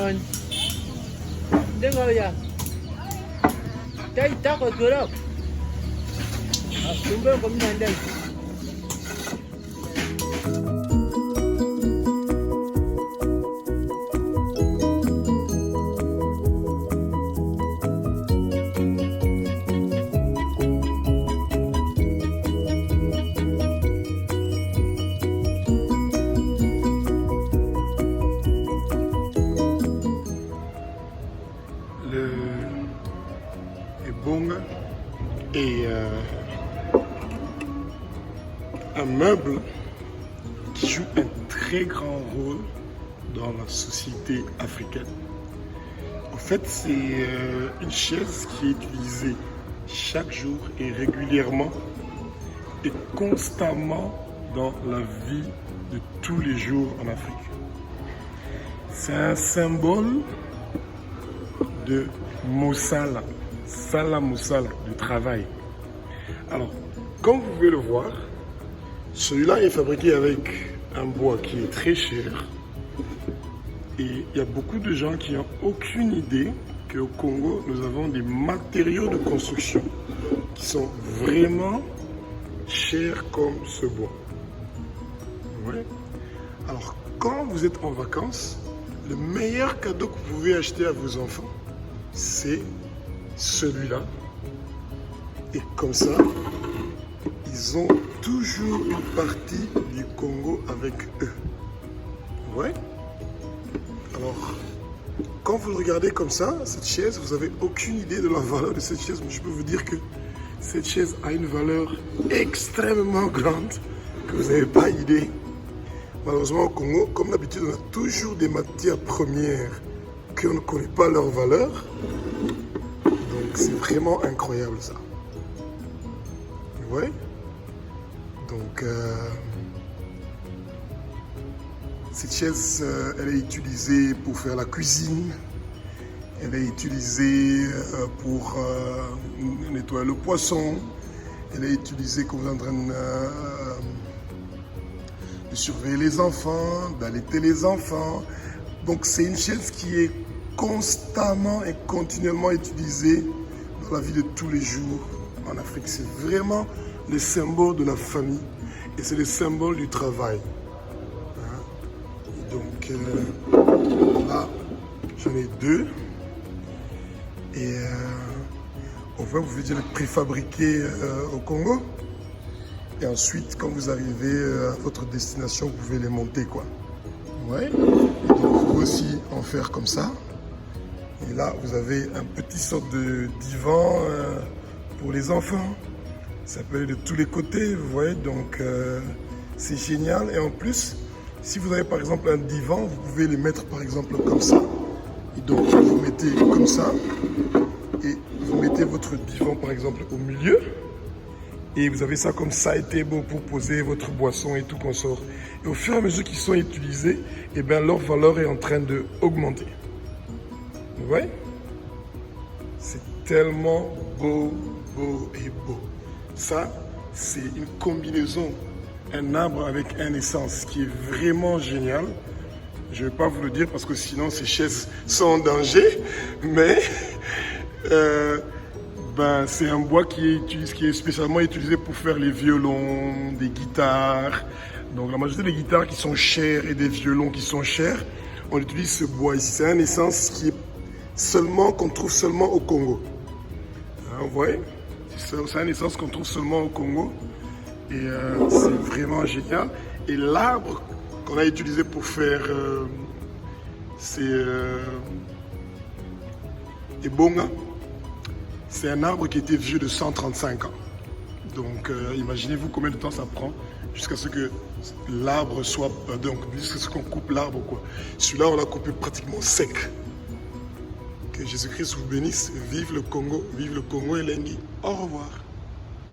on. Dengar ya. Dai tako turap. Sumber kami dai. Le ebonga est un meuble qui joue un très grand rôle dans la société africaine. En fait, c'est une chaise qui est utilisée chaque jour et régulièrement et constamment dans la vie de tous les jours en Afrique. C'est un symbole de Moussala, Sala Moussala, du travail. Alors, comme vous pouvez le voir, celui-là est fabriqué avec un bois qui est très cher. Et il y a beaucoup de gens qui n'ont aucune idée qu'au Congo, nous avons des matériaux de construction qui sont vraiment chers comme ce bois. Ouais. Alors, quand vous êtes en vacances, le meilleur cadeau que vous pouvez acheter à vos enfants, c'est celui-là. Et comme ça, ils ont toujours une partie du Congo avec eux. Ouais. Alors, quand vous le regardez comme ça, cette chaise, vous n'avez aucune idée de la valeur de cette chaise. Mais je peux vous dire que cette chaise a une valeur extrêmement grande que vous n'avez pas idée. Malheureusement, au Congo, comme d'habitude, on a toujours des matières premières qu'on ne connaît pas leur valeur. Donc, c'est vraiment incroyable, ça. Ouais. Donc, cette chaise, elle est utilisée pour faire la cuisine. Elle est utilisée pour nettoyer le poisson. Elle est utilisée quand vous êtes en train de surveiller les enfants, d'allaiter les enfants. Donc, c'est une chaise qui est constamment et continuellement utilisée dans la vie de tous les jours en Afrique. C'est vraiment le symbole de la famille et c'est le symbole du travail. Donc là, j'en ai deux. Et on va vous dire les préfabriqués au Congo. Et ensuite, quand vous arrivez à votre destination, vous pouvez les monter, quoi. Ouais. Et donc, vous pouvez aussi en faire comme ça. Et là, vous avez un petit sorte de divan pour les enfants. Ça peut aller de tous les côtés, vous voyez. Donc, c'est génial. Et en plus, si vous avez par exemple un divan, vous pouvez les mettre par exemple comme ça. Et donc, vous mettez comme ça. Et vous mettez votre divan par exemple au milieu. Et vous avez ça comme ça, été beau pour poser votre boisson et tout consort. Et au fur et à mesure qu'ils sont utilisés, et bien leur valeur est en train d'augmenter. Vous voyez? C'est tellement beau, beau et beau. Ça, c'est une combinaison, un arbre avec un essence qui est vraiment génial. Je ne vais pas vous le dire parce que sinon ces chaises sont en danger, mais c'est un bois qui est spécialement utilisé pour faire les violons, des guitares. Donc la majorité des guitares qui sont chères et des violons qui sont chers, on utilise ce bois ici. C'est un essence qui est qu'on trouve seulement au Congo. Hein, vous voyez? C'est un essence qu'on trouve seulement au Congo. Et c'est vraiment génial. Et l'arbre qu'on a utilisé pour faire ebonga, c'est un arbre qui était vieux de 135 ans. Donc imaginez-vous combien de temps ça prend jusqu'à ce que l'arbre soit, jusqu'à ce qu'on coupe l'arbre, quoi. Celui-là, on l'a coupé pratiquement sec. Que Jésus-Christ vous bénisse. Vive le Congo et Lengi. Au revoir.